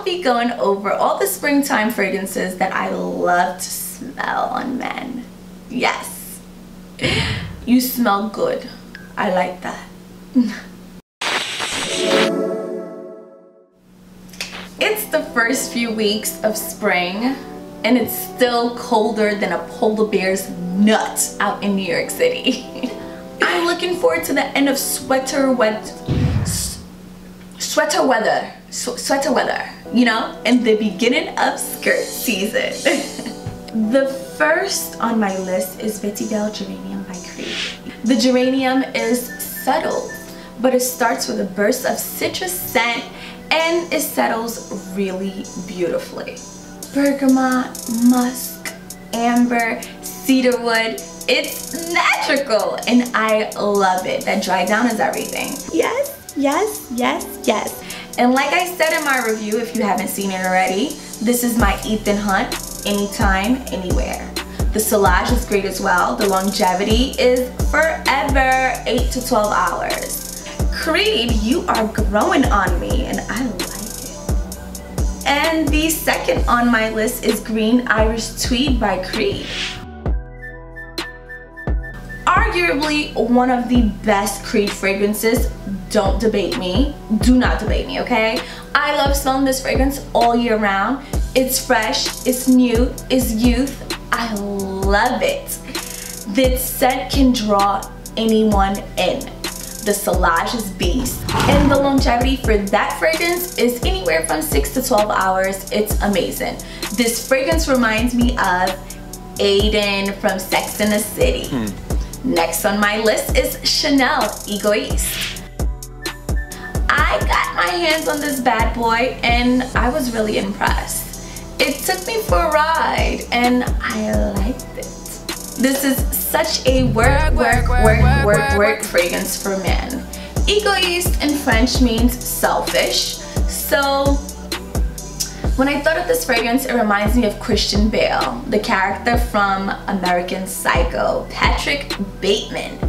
I'll be going over all the springtime fragrances that I love to smell on men. Yes, you smell good. I like that. It's the first few weeks of spring and it's still colder than a polar bear's nut out in New York City. I'm looking forward to the end of sweater weather, you know, and the beginning of skirt season. The first on my list is Vetiver Geranium by Creed. The geranium is subtle, but it starts with a burst of citrus scent and it settles really beautifully. Bergamot, musk, amber, cedarwood, it's magical and I love it. That dry down is everything. Yes, yes, yes, yes. And like I said in my review, if you haven't seen it already, this is my Ethan Hunt, anytime, anywhere. The silage is great as well. The longevity is forever, 8 to 12 hours. Creed, you are growing on me and I like it. And the second on my list is Green Irish Tweed by Creed. Arguably one of the best Creed fragrances. Don't debate me. Do not debate me, okay? I love smelling this fragrance all year round. It's fresh, it's new, it's youth. I love it. This scent can draw anyone in. The silage is beast. And the longevity for that fragrance is anywhere from 6 to 12 hours. It's amazing. This fragrance reminds me of Aiden from Sex and the City. Next on my list is Chanel EGOԻSTE. I got my hands on this bad boy and I was really impressed. It took me for a ride and I liked it. This is such a work fragrance for men. EGOԻSTE in French means selfish. So when I thought of this fragrance, it reminds me of Christian Bale, the character from American Psycho, Patrick Bateman.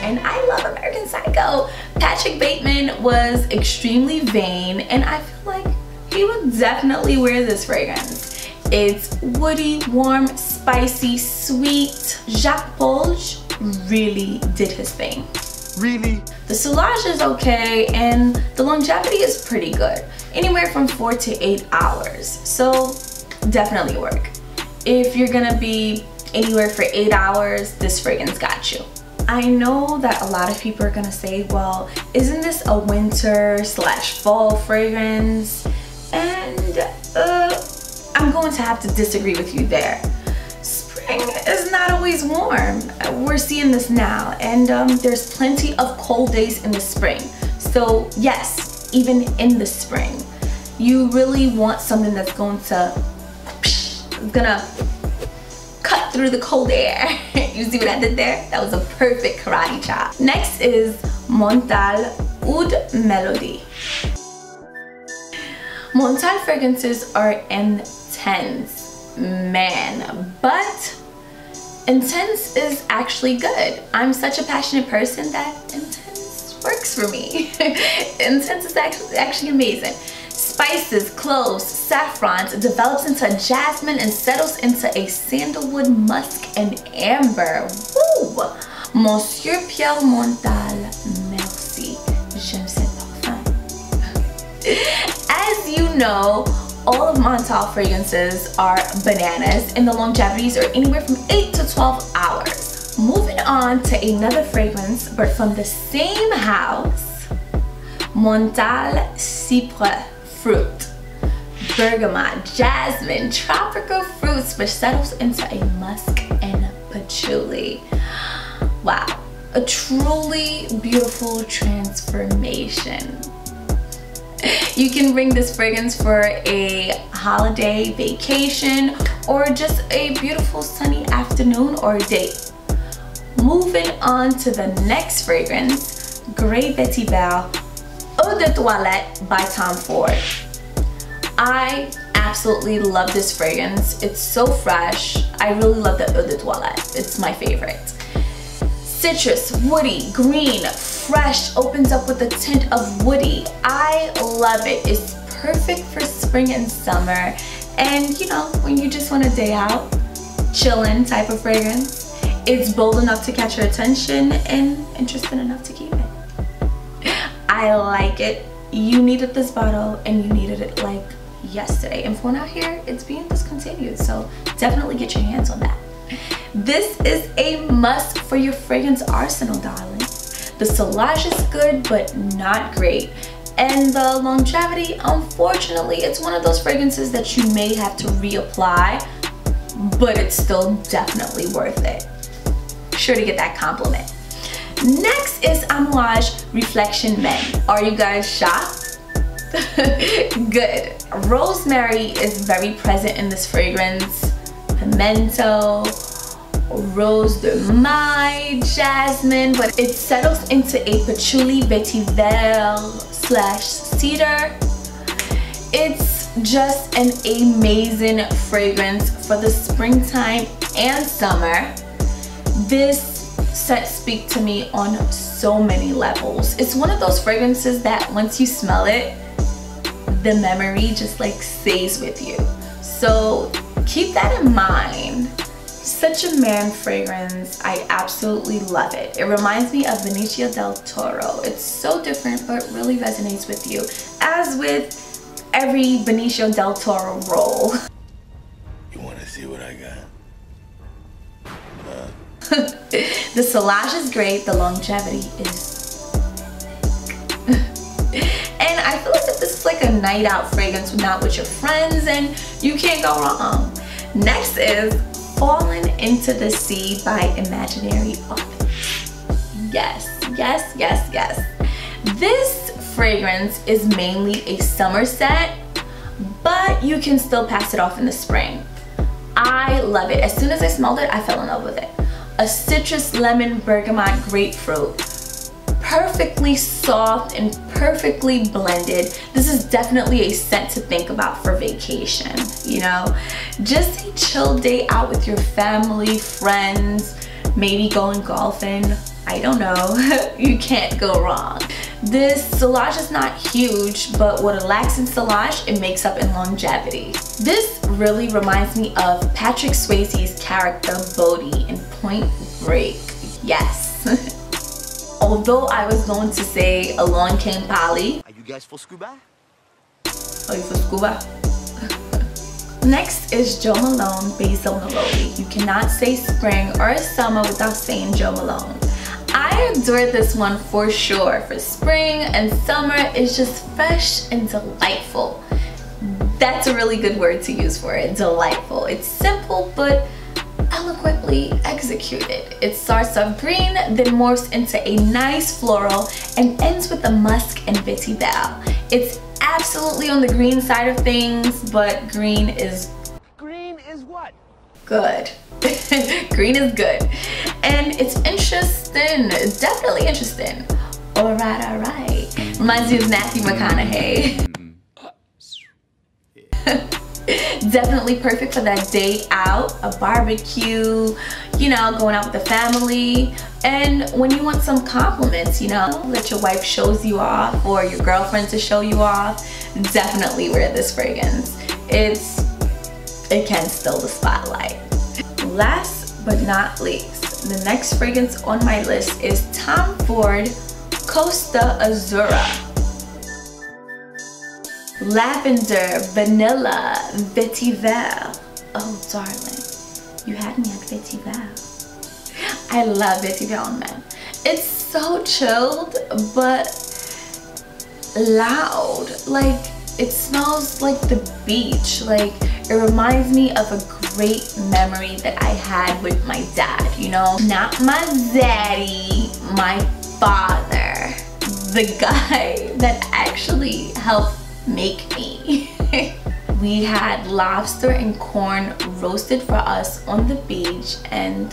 And I love American Psycho. Patrick Bateman was extremely vain and I feel like he would definitely wear this fragrance. It's woody, warm, spicy, sweet. Jacques Polge really did his thing. Really? The silage is okay and the longevity is pretty good. Anywhere from 4 to 8 hours. So definitely work. If you're gonna be anywhere for 8 hours, this fragrance got you. I know that a lot of people are gonna say, well, isn't this a winter/fall fragrance? And I'm going to have to disagree with you there. Spring is not always warm. We're seeing this now, and there's plenty of cold days in the spring. So yes, even in the spring, you really want something that's gonna cut through the cold air. You see what I did there? That was a perfect karate chop. Next is Montale Oud Melody. Montale fragrances are intense, man, but intense is actually good. I'm such a passionate person that intense works for me. Intense is actually amazing. Spices, cloves, saffrons, it develops into jasmine and settles into a sandalwood, musk, and amber. Woo! Monsieur Pierre Montale, merci. J'aime cet parfum. As you know, all of Montale fragrances are bananas and the longevities are anywhere from 8 to 12 hours. Moving on to another fragrance, but from the same house, Montale Chypre. Fruit, bergamot, jasmine, tropical fruits, which settles into a musk and patchouli. Wow, a truly beautiful transformation. You can bring this fragrance for a holiday, vacation, or just a beautiful sunny afternoon or date. Moving on to the next fragrance, Grey Vetiver Eau de Toilette by Tom Ford. I absolutely love this fragrance. It's so fresh. I really love the Eau de Toilette. It's my favorite. Citrus, woody, green, fresh, opens up with a tint of woody. I love it. It's perfect for spring and summer. And you know, when you just want a day out, chillin' type of fragrance. It's bold enough to catch your attention and interesting enough to keep it. I like it. You needed this bottle and you needed it like yesterday. And for now here, it's being discontinued. So definitely get your hands on that. This is a must for your fragrance arsenal, darling. The silage is good, but not great. And the longevity, unfortunately, it's one of those fragrances that you may have to reapply, but it's still definitely worth it. Sure to get that compliment. Next is Amouage Reflection Men. Are you guys shocked? Good. Rosemary is very present in this fragrance. Pimento, rose de maille, jasmine, but it settles into a patchouli vetiver / cedar. It's just an amazing fragrance for the springtime and summer. This scent speaks to me on so many levels. It's one of those fragrances that once you smell it, the memory just like stays with you. So keep that in mind. Such a man fragrance. I absolutely love it. It reminds me of Benicio del Toro. It's so different but really resonates with you, as with every Benicio del Toro roll. You want to see what I got? The silage is great. The longevity is and I feel as if this is like a night out fragrance, not with your friends, and you can't go wrong. Next is Fallen into the Sea by Imaginary Office. Yes, yes, yes, yes. This fragrance is mainly a summer scent, but you can still pass it off in the spring. I love it. As soon as I smelled it, I fell in love with it. A citrus, lemon, bergamot, grapefruit. Perfectly soft and perfectly blended. This is definitely a scent to think about for vacation, you know? Just a chill day out with your family, friends, maybe going golfing. I don't know. You can't go wrong. This silage is not huge, but what it lacks in silage, it makes up in longevity. This really reminds me of Patrick Swayze's character Bodhi in Point Break. Yes. Although I was going to say Along Came Polly. Are you guys for scuba? Oh, you for scuba? Next is Jo Malone BASIL NEROLI. You cannot say spring or summer without saying Jo Malone. I adore this one for sure. For spring and summer, it's just fresh and delightful. That's a really good word to use for it, delightful. It's simple but eloquently executed. It starts off green, then morphs into a nice floral and ends with a musk and vetiver. It's absolutely on the green side of things, but green is what? Good. Green is good. And it's interesting, definitely interesting. Alright. Reminds me of Matthew McConaughey. Definitely perfect for that day out, a barbecue, you know, going out with the family. And when you want some compliments, you know, that your wife shows you off or your girlfriend to show you off, definitely wear this fragrance. It can steal the spotlight. Last but not least, the next fragrance on my list is Tom Ford Costa Azzurra. Lavender, vanilla, vetiver. Oh darling, you had me at vetiver. I love vetiver on men. It's so chilled but loud. Like, it smells like the beach. Like, it reminds me of a great memory that I had with my dad, you know? Not my daddy, my father. The guy that actually helped make me. We had lobster and corn roasted for us on the beach, and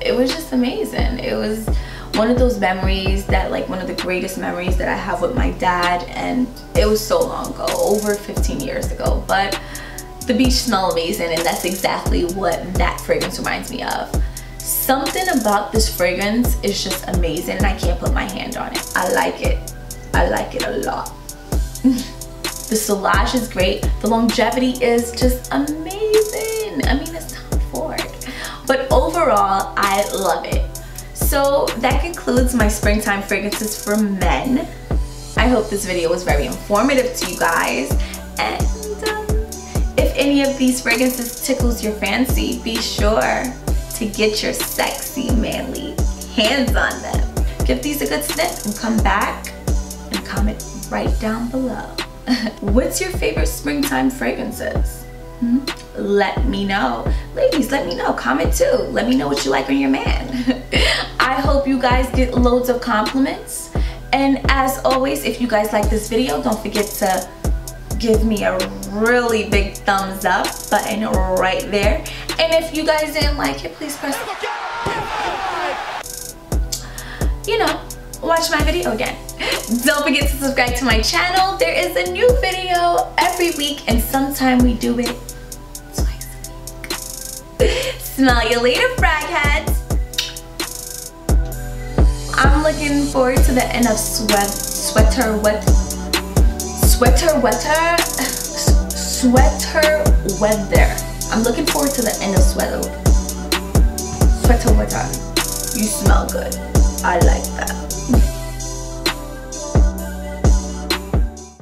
it was just amazing. It was one of those memories that, like, one of the greatest memories that I have with my dad, and it was so long ago, over 15 years ago, but the beach smelled amazing, and that's exactly what that fragrance reminds me of. Something about this fragrance is just amazing and I can't put my hand on it. I like it. I like it a lot. The silage is great. The longevity is just amazing. I mean, it's Tom Ford. But overall, I love it. So that concludes my springtime fragrances for men. I hope this video was very informative to you guys. And if any of these fragrances tickles your fancy, be sure to get your sexy, manly hands on them. Give these a good sniff and come back and comment right down below. What's your favorite springtime fragrances? Let me know. Ladies, let me know. Comment too. Let me know what you like on your man. I hope you guys get loads of compliments. And as always, if you guys like this video, don't forget to give me a really big thumbs up button right there. And if you guys didn't like it, please press, watch my video again. Don't forget to subscribe to my channel. There is a new video every week and sometime we do it twice a week. Smell you later, frag heads. I'm looking forward to the end of sweater weather. I'm looking forward to the end of sweater weather. You smell good. I like that.